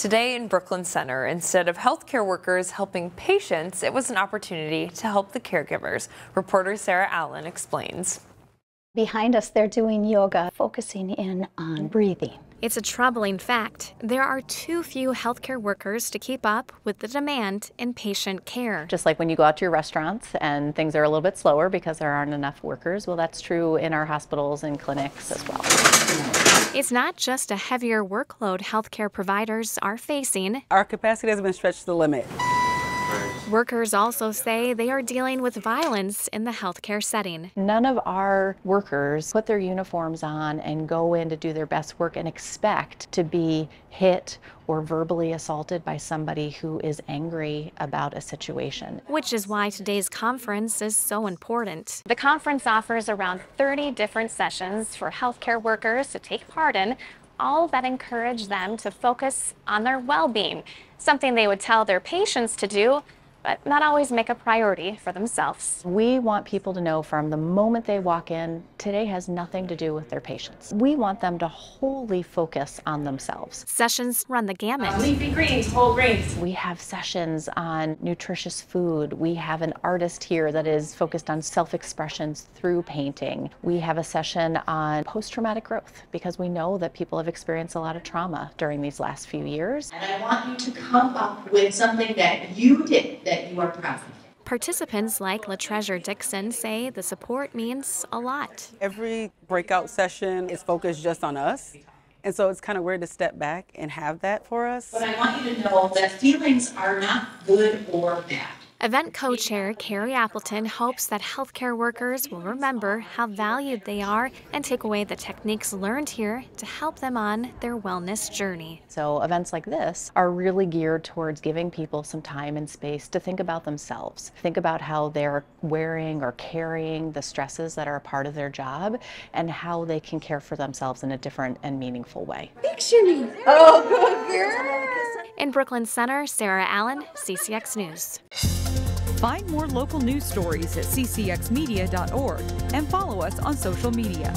Today in Brooklyn Center, instead of healthcare workers helping patients, it was an opportunity to help the caregivers. Reporter Sarah Allen explains. Behind us, they're doing yoga, focusing in on breathing. It's a troubling fact. There are too few healthcare workers to keep up with the demand in patient care. Just like when you go out to your restaurants and things are a little bit slower because there aren't enough workers, well, that's true in our hospitals and clinics as well. It's not just a heavier workload healthcare providers are facing. Our capacity has been stretched to the limit. Workers also say they are dealing with violence in the healthcare setting. None of our workers put their uniforms on and go in to do their best work and expect to be hit or verbally assaulted by somebody who is angry about a situation. Which is why today's conference is so important. The conference offers around 30 different sessions for healthcare workers to take part in, all that encourage them to focus on their well-being, something they would tell their patients to do, but not always make a priority for themselves. We want people to know from the moment they walk in, today has nothing to do with their patients. We want them to wholly focus on themselves. Sessions run the gamut. Leafy greens, whole grains. We have sessions on nutritious food. We have an artist here that is focused on self-expressions through painting. We have a session on post-traumatic growth because we know that people have experienced a lot of trauma during these last few years. And I want you to come up with something that you did that you are proud of. Participants like LaTreasure Dixon say the support means a lot. Every breakout session is focused just on us. And so it's kind of weird to step back and have that for us. But I want you to know that feelings are not good or bad. Event co-chair Carrie Appleton hopes that healthcare workers will remember how valued they are and take away the techniques learned here to help them on their wellness journey. So events like this are really geared towards giving people some time and space to think about themselves, think about how they're wearing or carrying the stresses that are a part of their job and how they can care for themselves in a different and meaningful way. Dictionary. Oh, good girl. In Brooklyn Center, Sarah Allen, CCX News. Find more local news stories at ccxmedia.org and follow us on social media.